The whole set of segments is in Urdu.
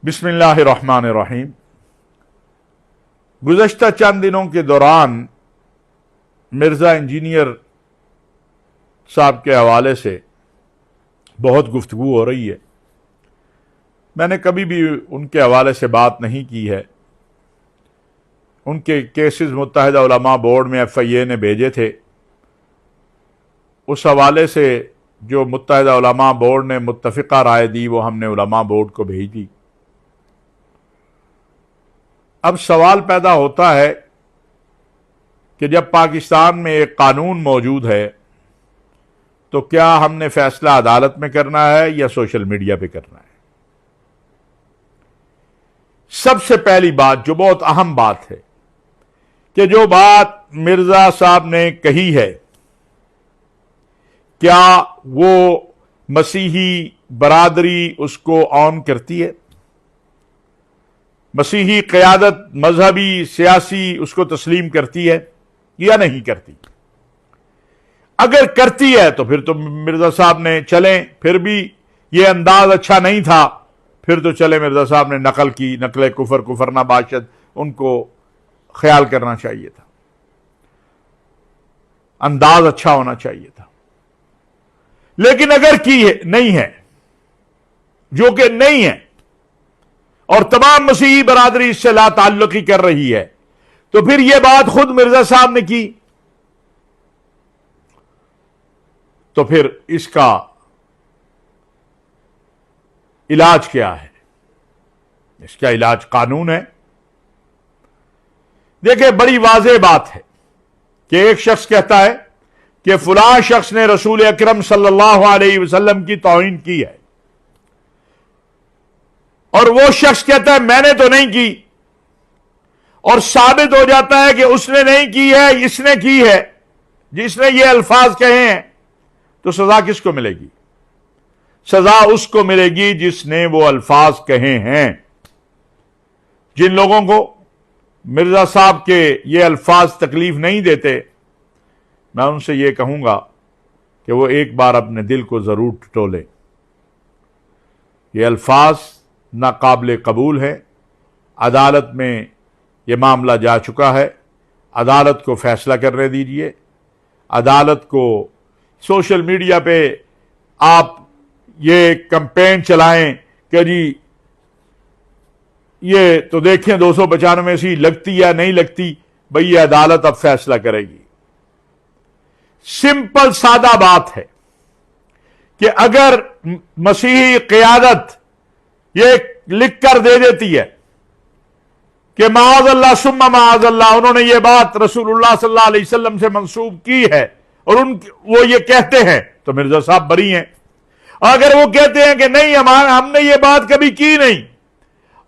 بسم اللہ الرحمن الرحیم۔ گزشتہ چند دنوں کے دوران مرزا انجینئر صاحب کے حوالے سے بہت گفتگو ہو رہی ہے۔ میں نے کبھی بھی ان کے حوالے سے بات نہیں کی ہے۔ ان کے کیسز متحدہ علماء بورڈ میں FIA نے بھیجے تھے، اس حوالے سے جو متحدہ علماء بورڈ نے متفقہ رائے دی وہ ہم نے علماء بورڈ کو بھیج دی۔ اب سوال پیدا ہوتا ہے کہ جب پاکستان میں ایک قانون موجود ہے تو کیا ہم نے فیصلہ عدالت میں کرنا ہے یا سوشل میڈیا پہ کرنا ہے؟ سب سے پہلی بات جو بہت اہم بات ہے کہ جو بات مرزا صاحب نے کہی ہے کیا وہ مسیحی برادری اس کو آن کرتی ہے؟ مسیحی قیادت مذہبی سیاسی اس کو تسلیم کرتی ہے یا نہیں کرتی؟ اگر کرتی ہے تو پھر تو مرزا صاحب نے چلیں، پھر بھی یہ انداز اچھا نہیں تھا، پھر تو چلے مرزا صاحب نے نقل کی، نقل کفر نہ باشد، ان کو خیال کرنا چاہیے تھا، انداز اچھا ہونا چاہیے تھا۔ لیکن اگر کی ہے نہیں ہے، جو کہ نہیں ہے، اور تمام مسیحی برادری اس سے لا تعلقی کر رہی ہے، تو پھر یہ بات خود مرزا صاحب نے کی، تو پھر اس کا علاج کیا ہے؟ اس کا علاج قانون ہے۔ دیکھیں، بڑی واضح بات ہے کہ ایک شخص کہتا ہے کہ فلاں شخص نے رسول اکرم صلی اللہ علیہ وسلم کی توہین کی ہے، اور وہ شخص کہتا ہے میں نے تو نہیں کی، اور ثابت ہو جاتا ہے کہ اس نے نہیں کی ہے، اس نے کی ہے، جس نے یہ الفاظ کہے ہیں، تو سزا کس کو ملے گی؟ سزا اس کو ملے گی جس نے وہ الفاظ کہے ہیں۔ جن لوگوں کو مرزا صاحب کے یہ الفاظ تکلیف نہیں دیتے، میں ان سے یہ کہوں گا کہ وہ ایک بار اپنے دل کو ضرور ٹٹولے۔ یہ الفاظ ناقابل قبول ہے، عدالت میں یہ معاملہ جا چکا ہے، عدالت کو فیصلہ کرنے دیجئے۔ عدالت کو سوشل میڈیا پہ آپ یہ کمپین چلائیں کہ جی یہ تو دیکھیں 295 سی لگتی یا نہیں لگتی، بھئی یہ عدالت اب فیصلہ کرے گی۔ سمپل سادہ بات ہے کہ اگر مسیحی قیادت یہ لکھ کر دے دیتی ہے کہ معاذ اللہ ثم معاذ اللہ، انہوں نے یہ بات رسول اللہ صلی اللہ علیہ وسلم سے منسوب کی ہے، اور وہ یہ کہتے ہیں، تو مرزا صاحب بری ہیں۔ اگر وہ کہتے ہیں کہ نہیں ہم نے یہ بات کبھی کی نہیں،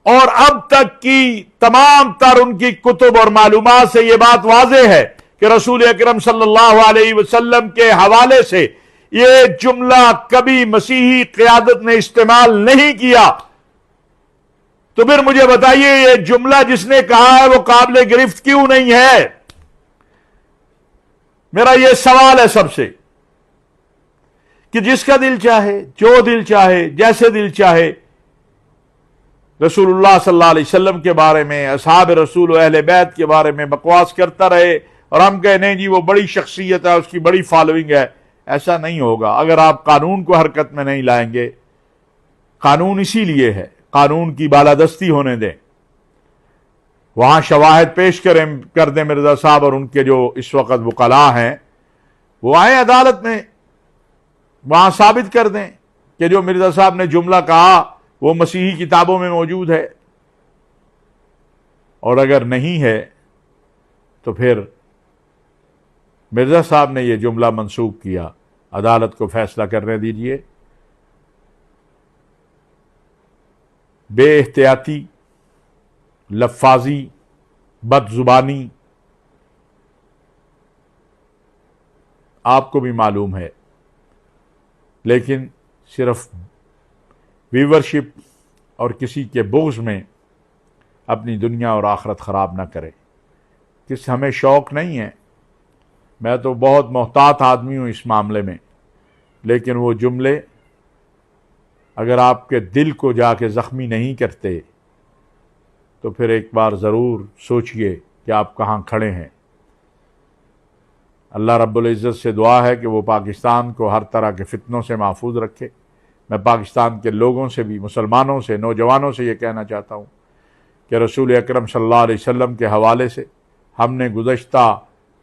اور اب تک کی تمام تر ان کی کتب اور معلومات سے یہ بات واضح ہے کہ رسول اکرم صلی اللہ علیہ وسلم کے حوالے سے یہ جملہ کبھی مسیحی قیادت نے استعمال نہیں کیا، تو پھر مجھے بتائیے یہ جملہ جس نے کہا ہے وہ قابل گرفت کیوں نہیں ہے؟ میرا یہ سوال ہے سب سے کہ جس کا دل چاہے، جو دل چاہے، جیسے دل چاہے رسول اللہ صلی اللہ علیہ وسلم کے بارے میں، اصحاب رسول و اہل بیت کے بارے میں بکواس کرتا رہے، اور ہم کہیں نہیں جی وہ بڑی شخصیت ہے، اس کی بڑی فالوئنگ ہے۔ ایسا نہیں ہوگا اگر آپ قانون کو حرکت میں نہیں لائیں گے۔ قانون اسی لیے ہے، قانون کی بالادستی ہونے دیں، وہاں شواہد پیش کر دیں مرزا صاحب، اور ان کے جو اس وقت وکلاء ہیں وہ آئیں عدالت میں، وہاں ثابت کر دیں کہ جو مرزا صاحب نے جملہ کہا وہ مسیحی کتابوں میں موجود ہے، اور اگر نہیں ہے تو پھر مرزا صاحب نے یہ جملہ منسوخ کیا، عدالت کو فیصلہ کرنے دیجئے۔ بے احتیاطی، لفاظی، بد زبانی آپ کو بھی معلوم ہے، لیکن صرف ویورشپ اور کسی کے بغض میں اپنی دنیا اور آخرت خراب نہ کرے۔ ہمیں شوق نہیں ہے، میں تو بہت محتاط آدمی ہوں اس معاملے میں، لیکن وہ جملے اگر آپ کے دل کو جا کے زخمی نہیں کرتے تو پھر ایک بار ضرور سوچئے کہ آپ کہاں کھڑے ہیں۔ اللہ رب العزت سے دعا ہے کہ وہ پاکستان کو ہر طرح کے فتنوں سے محفوظ رکھے۔ میں پاکستان کے لوگوں سے بھی، مسلمانوں سے، نوجوانوں سے یہ کہنا چاہتا ہوں کہ رسول اکرم صلی اللہ علیہ وسلم کے حوالے سے ہم نے گزشتہ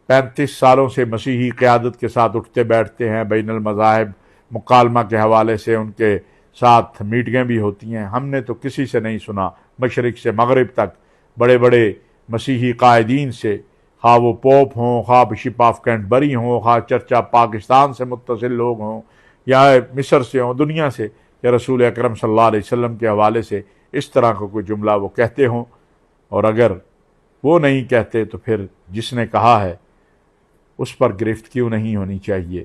35 سالوں سے مسیحی قیادت کے ساتھ اٹھتے بیٹھتے ہیں، بین المذاہب مکالمہ کے حوالے سے ان کے ساتھ میٹنگیں بھی ہوتی ہیں۔ ہم نے تو کسی سے نہیں سنا، مشرق سے مغرب تک بڑے بڑے مسیحی قائدین سے، خواہ وہ پوپ ہوں، خواہ بشپ آف کینٹبری ہوں، خواہ چرچا پاکستان سے متصل لوگ ہوں یا مصر سے ہوں، دنیا سے، کہ رسول اکرم صلی اللہ علیہ وسلم کے حوالے سے اس طرح کا کوئی جملہ وہ کہتے ہوں، اور اگر وہ نہیں کہتے تو پھر جس نے کہا ہے اس پر گرفت کیوں نہیں ہونی چاہیے؟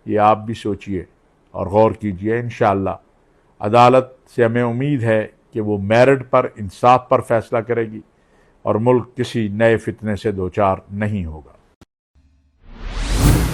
یہ آپ بھی سوچئے اور غور کیجئے۔ انشاءاللہ عدالت سے ہمیں امید ہے کہ وہ میرٹ پر، انصاف پر فیصلہ کرے گی اور ملک کسی نئے فتنے سے دوچار نہیں ہوگا۔